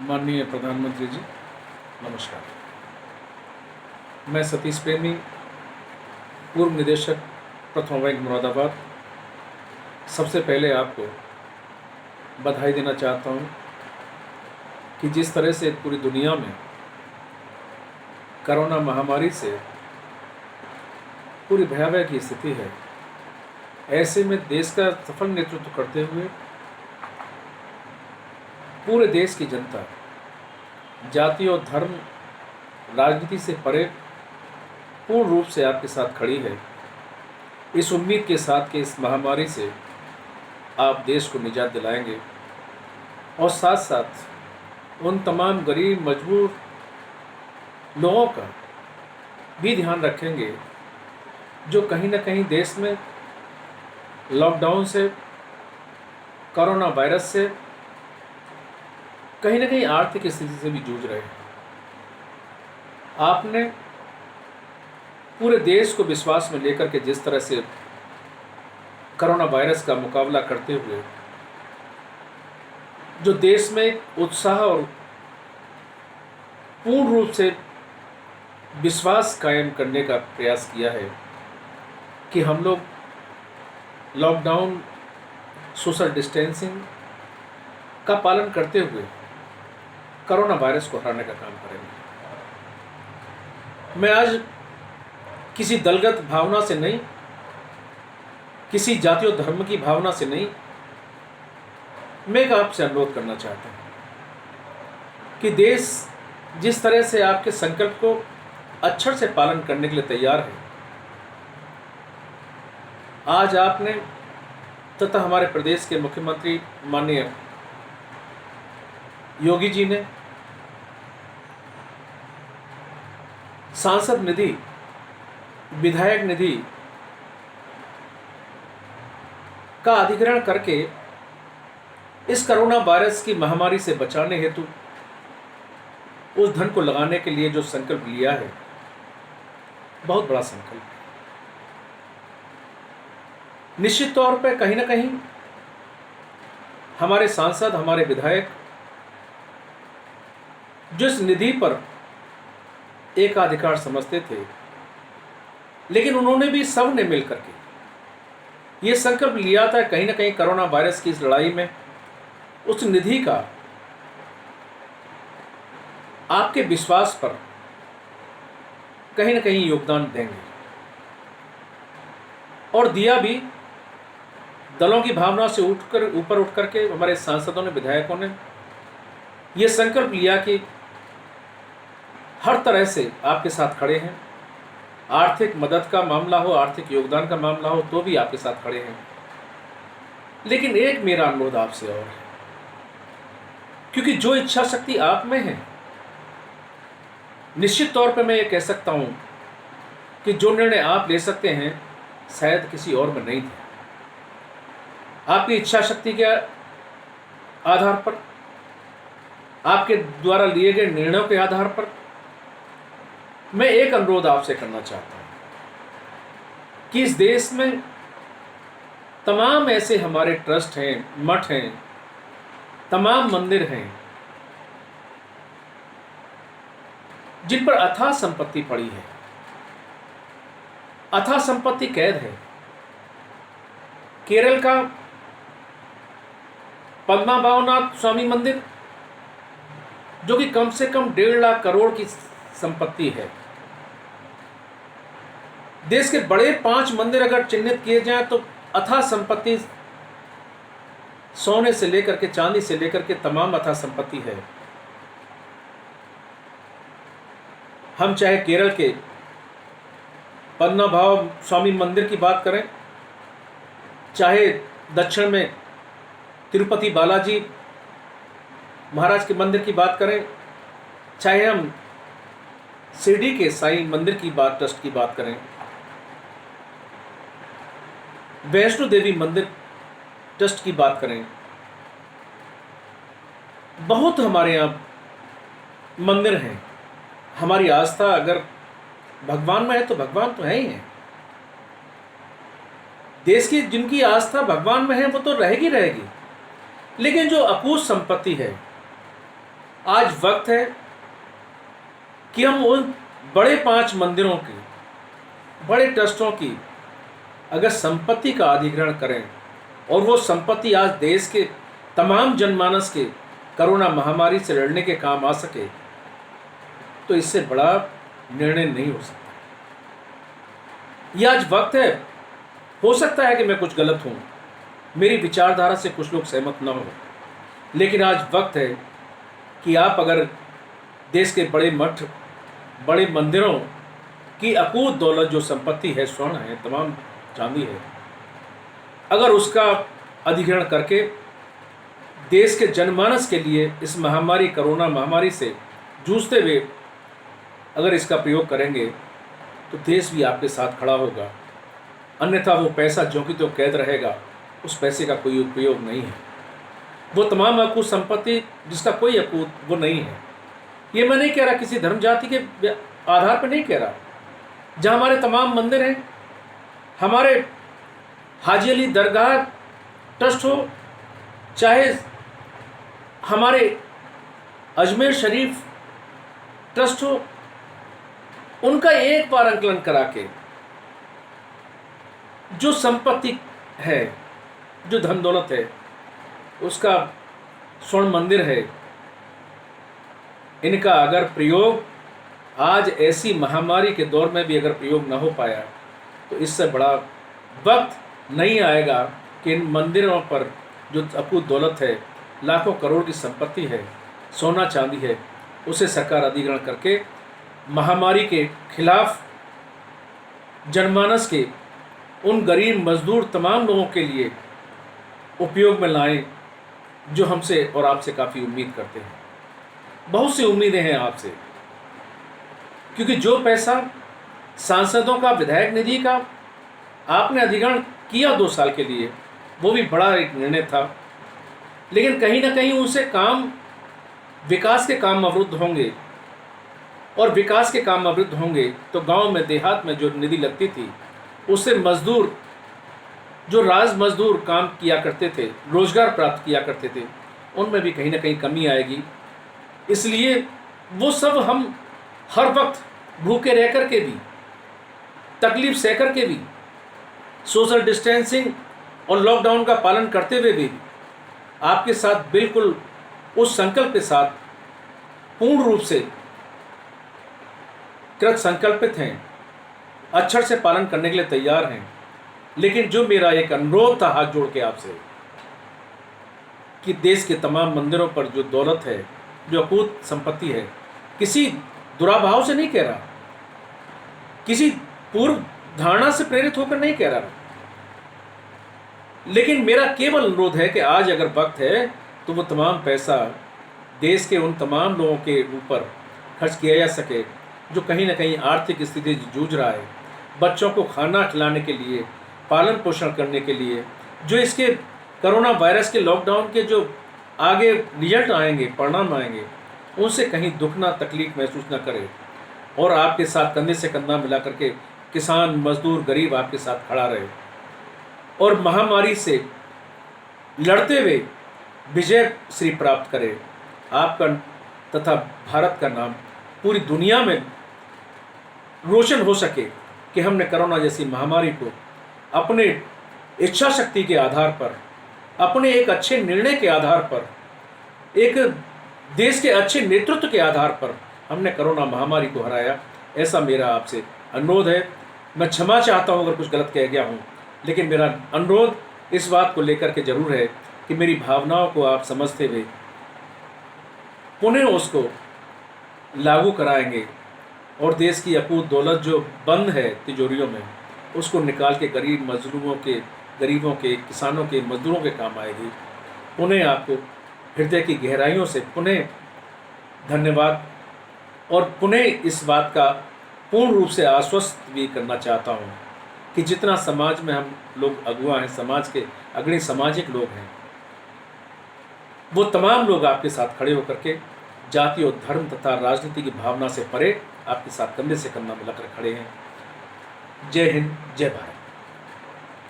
माननीय प्रधानमंत्री जी, नमस्कार। मैं सतीश प्रेमी, पूर्व निदेशक प्रथम बैंक मुरादाबाद, सबसे पहले आपको बधाई देना चाहता हूँ कि जिस तरह से पूरी दुनिया में कोरोना महामारी से पूरी भयावह की स्थिति है, ऐसे में देश का सफल नेतृत्व करते हुए पूरे देश की जनता जाति और धर्म राजनीति से परे पूर्ण रूप से आपके साथ खड़ी है, इस उम्मीद के साथ कि इस महामारी से आप देश को निजात दिलाएंगे और साथ साथ उन तमाम गरीब मजबूर लोगों का भी ध्यान रखेंगे जो कहीं ना कहीं देश में लॉकडाउन से, कोरोना वायरस से, कहीं ना कहीं आर्थिक स्थिति से भी जूझ रहे हैं। आपने पूरे देश को विश्वास में लेकर के जिस तरह से कोरोना वायरस का मुकाबला करते हुए जो देश में उत्साह और पूर्ण रूप से विश्वास कायम करने का प्रयास किया है कि हम लोग लॉकडाउन, सोशल डिस्टेंसिंग का पालन करते हुए कोरोना वायरस को हराने का काम करेंगे। मैं आज किसी दलगत भावना से नहीं, किसी जाति और धर्म की भावना से नहीं, मैं एक आपसे अनुरोध करना चाहता हूँ कि देश जिस तरह से आपके संकल्प को अक्षर से पालन करने के लिए तैयार है, आज आपने तथा हमारे प्रदेश के मुख्यमंत्री माननीय योगी जी ने सांसद निधि, विधायक निधि का अधिग्रहण करके इस कोरोना वायरस की महामारी से बचाने हेतु उस धन को लगाने के लिए जो संकल्प लिया है, बहुत बड़ा संकल्प है। निश्चित तौर पर कहीं ना कहीं हमारे सांसद, हमारे विधायक जो इस निधि पर एकाधिकार समझते थे, लेकिन उन्होंने भी, सब ने मिलकर के ये संकल्प लिया था कहीं ना कहीं कोरोना वायरस की इस लड़ाई में उस निधि का आपके विश्वास पर कहीं ना कहीं योगदान देंगे, और दिया भी। दलों की भावना से ऊपर उठ करके हमारे सांसदों ने, विधायकों ने ये संकल्प लिया कि हर तरह से आपके साथ खड़े हैं। आर्थिक मदद का मामला हो, आर्थिक योगदान का मामला हो, तो भी आपके साथ खड़े हैं। लेकिन एक मेरा अनुरोध आपसे और है, क्योंकि जो इच्छा शक्ति आप में है, निश्चित तौर पर मैं ये कह सकता हूं कि जो निर्णय आप ले सकते हैं शायद किसी और में नहीं थे। आपकी इच्छा शक्ति के आधार पर, आपके द्वारा लिए गए निर्णयों के आधार पर मैं एक अनुरोध आपसे करना चाहता हूं कि इस देश में तमाम ऐसे हमारे ट्रस्ट हैं, मठ हैं, तमाम मंदिर हैं जिन पर अथाह संपत्ति पड़ी है, अथाह संपत्ति कैद है। केरल का पद्मावनाथ स्वामी मंदिर, जो कि कम से कम 1.5 लाख करोड़ की संपत्ति है। देश के बड़े 5 मंदिर अगर चिन्हित किए जाएं तो अथाह संपत्ति, सोने से लेकर के चांदी से लेकर के तमाम अथाह संपत्ति है। हम चाहे केरल के पद्मनाभ स्वामी मंदिर की बात करें, चाहे दक्षिण में तिरुपति बालाजी महाराज के मंदिर की बात करें, चाहे हम शिरडी के साईं मंदिर की बात, ट्रस्ट की बात करें, वैष्णो देवी मंदिर ट्रस्ट की बात करें, बहुत हमारे यहाँ मंदिर हैं। हमारी आस्था अगर भगवान में है तो भगवान तो है ही है। देश की जिनकी आस्था भगवान में है वो तो रहेगी रहेगी, लेकिन जो अकूत संपत्ति है आज वक्त है कि हम उन बड़े 5 मंदिरों की, बड़े ट्रस्टों की अगर संपत्ति का अधिग्रहण करें और वो संपत्ति आज देश के तमाम जनमानस के कोरोना महामारी से लड़ने के काम आ सके, तो इससे बड़ा निर्णय नहीं हो सकता। ये आज वक्त है, हो सकता है कि मैं कुछ गलत हूँ, मेरी विचारधारा से कुछ लोग सहमत न हो, लेकिन आज वक्त है कि आप अगर देश के बड़े मठ, बड़े मंदिरों की अकूत दौलत जो संपत्ति है, स्वर्ण है, तमाम चांदी है, अगर उसका अधिग्रहण करके देश के जनमानस के लिए इस महामारी, कोरोना महामारी से जूझते हुए अगर इसका प्रयोग करेंगे तो देश भी आपके साथ खड़ा होगा। अन्यथा वो पैसा जो कि तो कैद रहेगा, उस पैसे का कोई उपयोग नहीं है। वो तमाम अकूत संपत्ति जिसका कोई अकूत वो नहीं है। ये मैं नहीं कह रहा, किसी धर्म जाति के आधार पर नहीं कह रहा। जहाँ हमारे तमाम मंदिर हैं, हमारे हाजी अली दरगाह ट्रस्ट हो, चाहे हमारे अजमेर शरीफ ट्रस्ट हो, उनका एक बार आंकलन करा के जो संपत्ति है, जो धन दौलत है, उसका स्वर्ण मंदिर है, इनका अगर प्रयोग आज ऐसी महामारी के दौर में भी अगर प्रयोग न हो पाया, तो इससे बड़ा वक्त नहीं आएगा कि इन मंदिरों पर जो अकूत दौलत है, लाखों करोड़ की संपत्ति है, सोना चांदी है, उसे सरकार अधिग्रहण करके महामारी के खिलाफ जनमानस के उन गरीब मजदूर तमाम लोगों के लिए उपयोग में लाएं, जो हमसे और आपसे काफ़ी उम्मीद करते हैं। बहुत सी उम्मीदें हैं आपसे, क्योंकि जो पैसा सांसदों का, विधायक निधि का आपने अधिग्रहण किया 2 साल के लिए, वो भी बड़ा एक निर्णय था, लेकिन कहीं ना कहीं उनसे काम, विकास के काम अवरुद्ध होंगे, और विकास के काम अवरुद्ध होंगे तो गांव में, देहात में जो निधि लगती थी, उससे मजदूर, जो राज मजदूर काम किया करते थे, रोजगार प्राप्त किया करते थे, उनमें भी कहीं ना कहीं कमी आएगी। इसलिए वो सब हम हर वक्त भूखे रह कर के भी, तकलीफ सह कर के भी, सोशल डिस्टेंसिंग और लॉकडाउन का पालन करते हुए भी आपके साथ बिल्कुल उस संकल्प के साथ पूर्ण रूप से कृत संकल्पित हैं, अक्षर से पालन करने के लिए तैयार हैं। लेकिन जो मेरा एक अनुरोध था हाथ जोड़ के आपसे, कि देश के तमाम मंदिरों पर जो दौलत है, जो अकूत संपत्ति है, किसी दुराभाव से नहीं कह रहा, किसी पूर्व धारणा से प्रेरित होकर नहीं कह रहा, लेकिन मेरा केवल अनुरोध है कि आज अगर वक्त है तो वो तमाम पैसा देश के उन तमाम लोगों के ऊपर खर्च किया जा सके जो कहीं ना कहीं आर्थिक स्थिति से जूझ रहा है, बच्चों को खाना खिलाने के लिए, पालन पोषण करने के लिए, जो इसके कोरोना वायरस के लॉकडाउन के जो आगे रिजल्ट आएंगे, परिणाम आएंगे, उनसे कहीं दुख ना, तकलीफ महसूस ना करे, और आपके साथ कंधे से कंधा मिला करके किसान, मजदूर, गरीब आपके साथ खड़ा रहे, और महामारी से लड़ते हुए विजय श्री प्राप्त करे। आपका तथा भारत का नाम पूरी दुनिया में रोशन हो सके कि हमने कोरोना जैसी महामारी को अपने इच्छा शक्ति के आधार पर, अपने एक अच्छे निर्णय के आधार पर, एक देश के अच्छे नेतृत्व के आधार पर हमने कोरोना महामारी को हराया। ऐसा मेरा आपसे अनुरोध है। मैं क्षमा चाहता हूँ अगर कुछ गलत कह गया हूँ, लेकिन मेरा अनुरोध इस बात को लेकर के जरूर है कि मेरी भावनाओं को आप समझते हुए पुनः उसको लागू कराएंगे, और देश की अकूत दौलत जो बंद है तिजोरियों में, उसको निकाल के गरीब मजदूरों के, गरीबों के, किसानों के, मजदूरों के काम आएगी। पुनः आपको हृदय की गहराइयों से पुनः धन्यवाद, और पुनः इस बात का पूर्ण रूप से आश्वस्त भी करना चाहता हूँ कि जितना समाज में हम लोग अगुआ हैं, समाज के अग्रणी सामाजिक लोग हैं, वो तमाम लोग आपके साथ खड़े होकर के जाति और धर्म तथा राजनीति की भावना से परे आपके साथ कंधे से कंधा मिलाकर खड़े हैं। जय हिंद, जय भारत।